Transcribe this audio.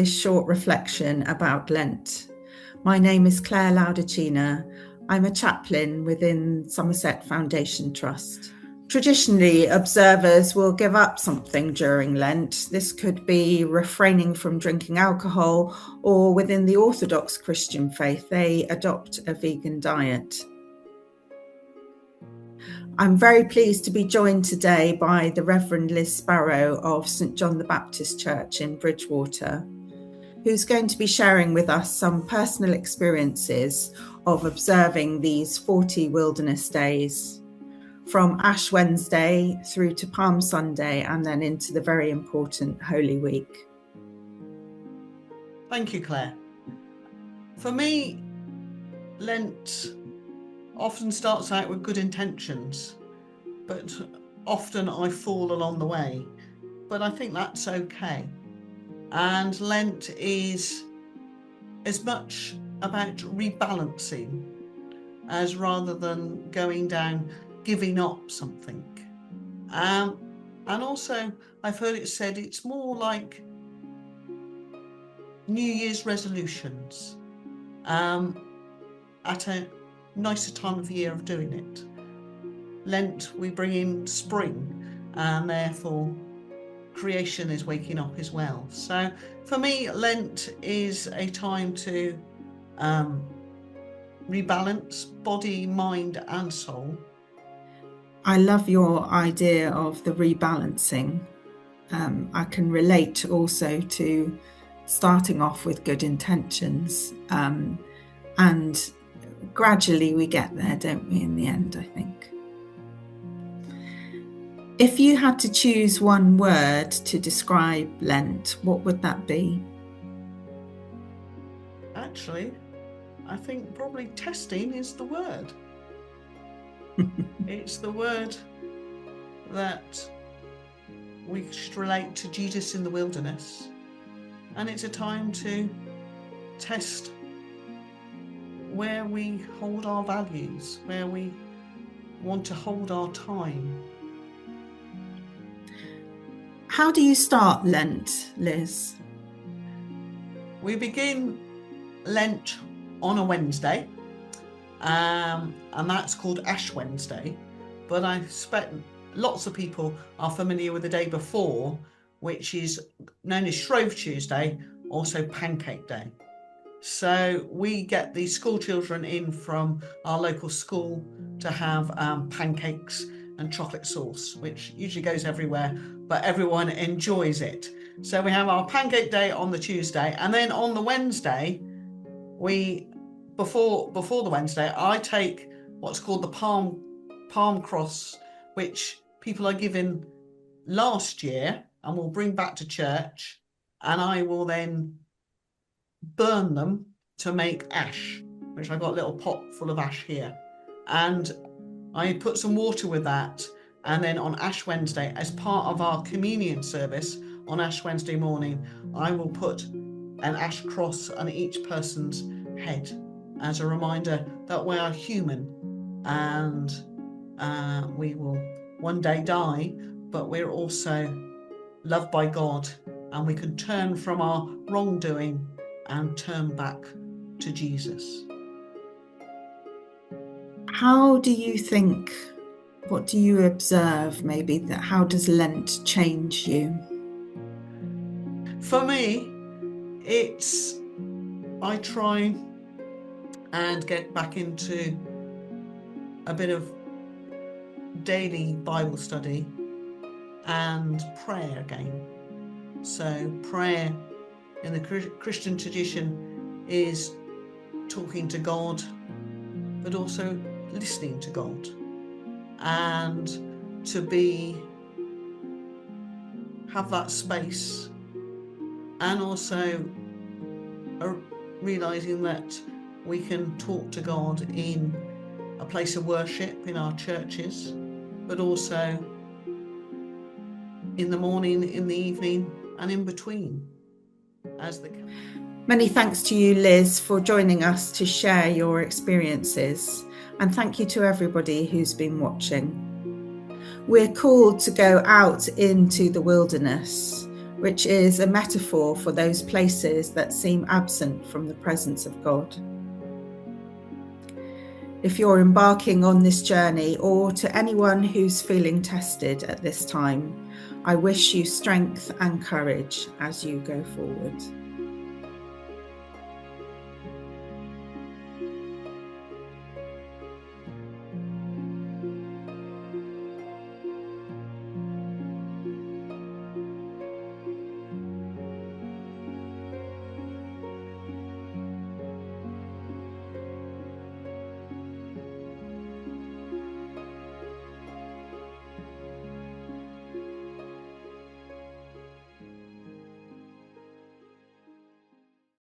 this short reflection about Lent. My name is Claire Laudicina. I'm a chaplain within Somerset Foundation Trust. Traditionally, observers will give up something during Lent. This could be refraining from drinking alcohol, or within the Orthodox Christian faith, they adopt a vegan diet. I'm very pleased to be joined today by the Reverend Liz Sparrow of St John the Baptist Church in Bridgewater, who's going to be sharing with us some personal experiences of observing these 40 wilderness days, from Ash Wednesday through to Palm Sunday and then into the very important Holy Week. Thank you, Claire. For me, Lent often starts out with good intentions, but often I fall along the way. But I think that's okay. And Lent is as much about rebalancing as rather than going down, giving up something. And also, I've heard it said it's more like New Year's resolutions at a nicer time of year of doing it. Lent, we bring in spring, and therefore creation is waking up as well. So for me, Lent is a time to rebalance body, mind and soul. I love your idea of the rebalancing. I can relate also to starting off with good intentions, and gradually we get there, don't we, in the end, I think. If you had to choose one word to describe Lent, what would that be? Actually, I think probably testing is the word. It's the word that we should relate to Jesus in the wilderness. And it's a time to test where we hold our values, where we want to hold our time. How do you start Lent, Liz? We begin Lent on a Wednesday, and that's called Ash Wednesday. But I expect lots of people are familiar with the day before, which is known as Shrove Tuesday, also Pancake Day. So we get the school children in from our local school to have pancakes and chocolate sauce, which usually goes everywhere, but everyone enjoys it. So we have our Pancake Day on the Tuesday, and then on the Wednesday, before the Wednesday, I take what's called the palm cross, which people are given last year and will bring back to church, and I will then burn them to make ash, which I've got a little pot full of ash here, and I put some water with that. And then on Ash Wednesday, as part of our communion service on Ash Wednesday morning, I will put an ash cross on each person's head as a reminder that we are human and we will one day die, but we're also loved by God, and we can turn from our wrongdoing and turn back to Jesus. How do you think, what do you observe maybe, that how does Lent change you? For me, I try and get back into a bit of daily Bible study and prayer again. So prayer in the Christian tradition is talking to God, but also listening to God, and to have that space, and also realizing that we can talk to God in a place of worship in our churches, but also in the morning, in the evening, and in between. Many thanks to you, Liz, for joining us to share your experiences, and thank you to everybody who's been watching. We're called to go out into the wilderness which is a metaphor for those places that seem absent from the presence of God. If you're embarking on this journey, or to anyone who's feeling tested at this time, I wish you strength and courage as you go forward.